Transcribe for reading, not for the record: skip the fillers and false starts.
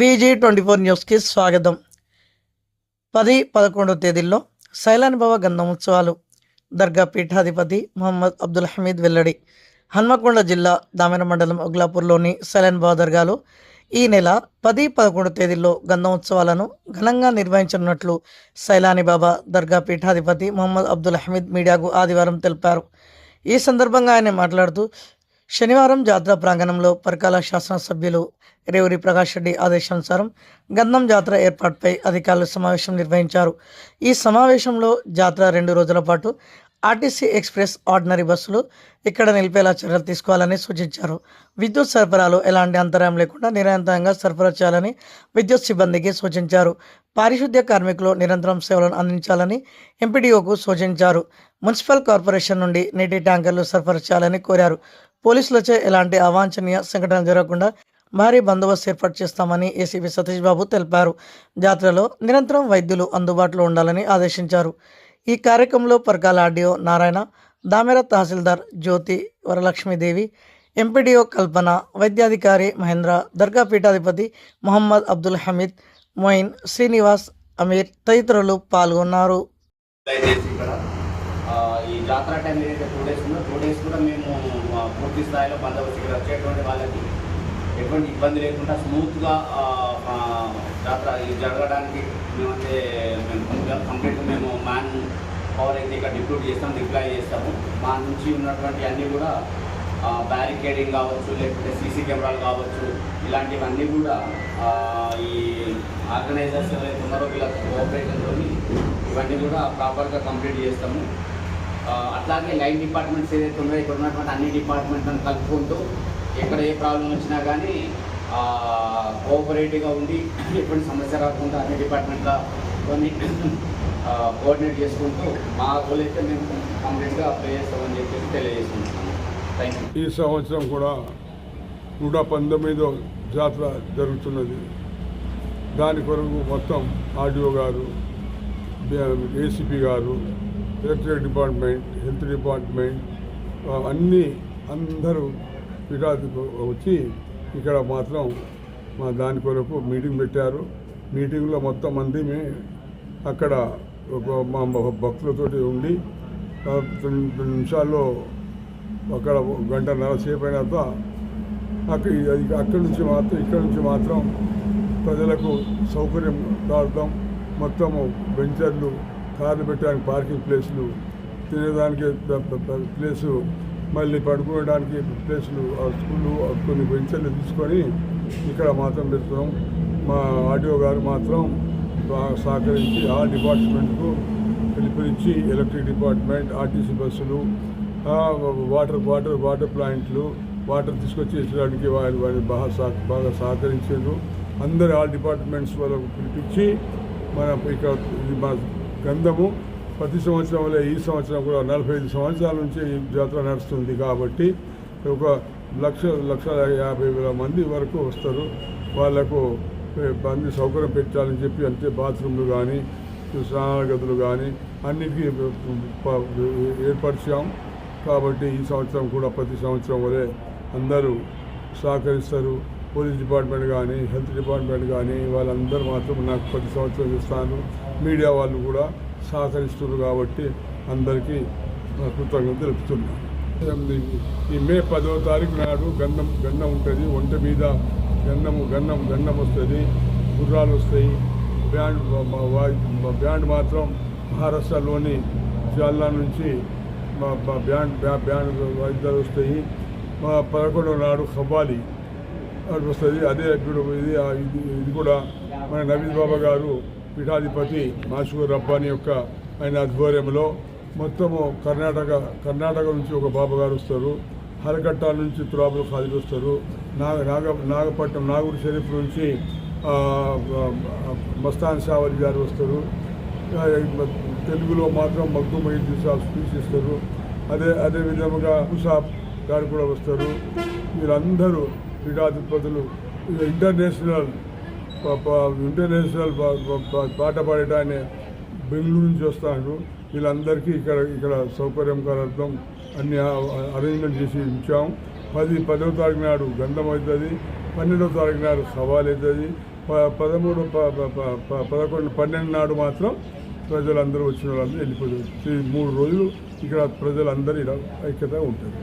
TG24 న్యూస్కి స్వాగతం. 10-11 తేదీల్లో శైలానుభవ గంధం ఉత్సవాలు. దర్గా పీఠాధిపతి మొహమ్మద్ అబ్దుల్ హమీద్ వెల్లడి. హన్మకొండ జిల్లా దామెర మండలం ఉగ్లాపూర్లోని శైలానుభవ దర్గాలో ఈ నెల 10-11 తేదీల్లో గంధం ఉత్సవాలను ఘనంగా నిర్వహించనున్నట్లు శైలాని బాబా దర్గా పీఠాధిపతి మొహమ్మద్ అబ్దుల్ హమీద్ మీడియాకు ఆదివారం తెలిపారు. ఈ సందర్భంగా ఆయన మాట్లాడుతూ, శనివారం జాతర ప్రాంగణంలో పరకాల శాసనసభ్యులు రేవూరి ప్రకాష్ రెడ్డి ఆదేశానుసారం గంధం జాతర ఏర్పాటుపై అధికారులు సమావేశం నిర్వహించారు. ఈ సమావేశంలో జాతర 2 రోజుల పాటు ఆర్టీసీ ఎక్స్ప్రెస్ ఆర్డినరీ బస్సులు ఇక్కడ నిలిపేలా చర్యలు తీసుకోవాలని సూచించారు. విద్యుత్ సరఫరాలో ఎలాంటి అంతరాయం లేకుండా నిరంతరంగా సరఫరా చేయాలని విద్యుత్ సిబ్బందికి సూచించారు. పారిశుద్ధ్య కార్మికులు నిరంతరం సేవలను అందించాలని ఎంపీడీఓకు సూచించారు. మున్సిపల్ కార్పొరేషన్ నుండి నీటి ట్యాంకర్లు సరఫరా చేయాలని కోరారు. పోలీసులచే ఎలాంటి అవాంఛనీయ సంఘటనలు జరగకుండా భారీ బందోబస్తు ఏర్పాటు చేస్తామని ఏసీపీ సతీష్ బాబు తెలిపారు. జాతరలో నిరంతరం వైద్యులు అందుబాటులో ఉండాలని ఆదేశించారు. ఈ కార్యక్రమంలో పరకాల ఆర్డీఓ నారాయణ, దామెర తహసీల్దార్ జ్యోతి వరలక్ష్మీదేవి, ఎంపీడీఓ కల్పన, వైద్యాధికారి మహేంద్ర, దర్గా పీఠాధిపతి మొహమ్మద్ అబ్దుల్ హమీద్, మొయిన్, శ్రీనివాస్, అమీర్ తదితరులు పాల్గొన్నారు. ఈ జాతర టైం ఏదైతే 2 డేస్ ఉందో 2 డేస్ కూడా మేము పూర్తి స్థాయిలో బందోబస్తు ఇక్కడ వచ్చేటువంటి వాళ్ళకి ఎటువంటి ఇబ్బంది లేకుండా స్మూత్గా జాతర జరగడానికి మేము కంప్లీట్గా మేము మ్యాన్ పవర్ అయితే ఇక్కడ డిప్లాయ్ చేస్తాము. మా నుంచి ఉన్నటువంటి అన్నీ కూడా బ్యారికేడింగ్ కావచ్చు, లేకపోతే సీసీ కెమెరాలు కావచ్చు, ఇలాంటివన్నీ కూడా ఈ ఆర్గనైజర్స్ ఎవరైతే ఉన్నారో వీళ్ళ కోఆపరేషన్తో ఇవన్నీ కూడా ప్రాపర్గా కంప్లీట్ చేస్తాము. అట్లాగే లైన్ డిపార్ట్మెంట్స్ ఏదైతే ఉన్నాయో ఇక్కడ ఉన్నటువంటి అన్ని డిపార్ట్మెంట్లను కలుపుకుంటూ ఎక్కడ ఏ ప్రాబ్లం వచ్చినా కానీ కోఆపరేటివ్గా ఉండి ఎటువంటి సమస్య రాకుండా అన్ని డిపార్ట్మెంట్ల కొన్ని కోఆర్డినేట్ చేసుకుంటూ మా గోల్ అయితే మేము కంప్లీట్గా అప్లై చేస్తామని చెప్పేసి తెలియజేసుకుంటున్నాము. Thank you. ఈ సంవత్సరం కూడా 119వ జాతర జరుగుతున్నది. దాని కొరకు మొత్తం ఆర్డీఓ గారు, ఏసీపీ గారు, ఎలక్ట్రిక్ డిపార్ట్మెంట్, హెల్త్ డిపార్ట్మెంట్ అందరూ వచ్చి ఇక్కడ మాత్రం మా దాని కొరకు మీటింగ్ పెట్టారు. మీటింగ్లో మొత్తం మంది అక్కడ మా భక్తులతోటి ఉండి 2 నిమిషాల్లో అక్కడ 1 గంటన్నర సేపు అయినాక అక్కడి నుంచి మాత్రం ప్రజలకు సౌకర్యం కావడం, మొత్తము బెంచర్లు, కార్లు పెట్టడానికి పార్కింగ్ ప్లేసులు, తినేదానికి ప్లేసు, మళ్ళీ పడుకోవడానికి ప్లేసులు, స్కూళ్ళు కొన్ని బెంచర్లు తీసుకొని ఇక్కడ మాత్రం పెడుతున్నాం. మా ఆర్డీఓ గారు మాత్రం సహకరించి ఆ డిపార్ట్మెంట్కు పిలుపునిచ్చి ఎలక్ట్రిక్ డిపార్ట్మెంట్, ఆర్టీసీ బస్సులు, వాటర్ ప్లాంట్లు, వాటర్ తీసుకొచ్చి ఇచ్చడానికి వారి బాగా సహకరించారు. అందరు ఆల్ డిపార్ట్మెంట్స్ వాళ్ళకు పిలిపించి ఇక్కడ మన గంధము ప్రతి సంవత్సరం వల్ల ఈ సంవత్సరం కూడా 45 సంవత్సరాల నుంచి ఈ జాతర నడుస్తుంది కాబట్టి 1,50,000 మంది వరకు వస్తారు. వాళ్లకు అన్ని సౌకర్యం పెట్టాలని చెప్పి అంతే బాత్రూమ్లు కానీ, స్నానాల గదులు కానీ అన్నిటికీ ఏర్పరిచాం. కాబట్టి ఈ సంవత్సరం కూడా ప్రతి సంవత్సరం వలె అందరూ సహకరిస్తారు. పోలీస్ డిపార్ట్మెంట్ కానీ, హెల్త్ డిపార్ట్మెంట్ కానీ వాళ్ళందరూ మాత్రం నాకు ప్రతి సంవత్సరం ఇస్తాను. మీడియా వాళ్ళు కూడా సహకరిస్తున్నారు కాబట్టి అందరికీ కృతజ్ఞతలు తెలుపుతున్నాను. ఈ మే 10వ తారీఖు నాడు గంధం ఉంటుంది. ఒంట మీద గంధం వస్తుంది, గుర్రాలు వస్తాయి, బ్యాండ్ మాత్రం మహారాష్ట్రలోని జాల్నా నుంచి బ్యాండ్ వాయిద్యాలు వస్తాయి. 11వ నాడు ఖవ్వాలి అది వస్తుంది. అదే ఇప్పుడు ఇది కూడా మన నవీద్ బాబా గారు పీఠాధిపతి మాషూర్ రబ్బానీ యొక్క ఆయన ఆధ్వర్యంలో మొత్తము కర్ణాటక నుంచి ఒక బాబా గారు వస్తారు. హరకట్టాల నుంచి తురాబుల్ ఖాదీలు వస్తారు. నాగపట్నం నాగూర్ షరీఫ్ నుంచి మస్తాన్ షావలి గారు వస్తారు. తెలుగులో మాత్రం మగ్దూమ్ మొయినుద్దీన్ సాబ్ స్పీచ్ ఇస్తారు. అదే విధముగా ముసాబ్ గారు కూడా వస్తారు. వీళ్ళందరూ పీఠాధిపతులు ఇంటర్నేషనల్ పాట పాడటాన్ని బెంగళూరు నుంచి వస్తారు. వీళ్ళందరికీ ఇక్కడ సౌకర్యం కలగడం అన్ని అరేంజ్మెంట్ చేసి ఉంచాం. 10వ తారీఖు నాడు గంధం అవుతుంది, 12వ తారీఖు నాడు సవాల్ అవుతుంది, 13, 11, 12 నాడు మాత్రం ప్రజలందరూ వచ్చిన వాళ్ళందరూ వెళ్ళిపోతారు. ఈ 3 రోజులు ఇక్కడ ప్రజలందరూ ఇలా ఐక్యత ఉంటుంది.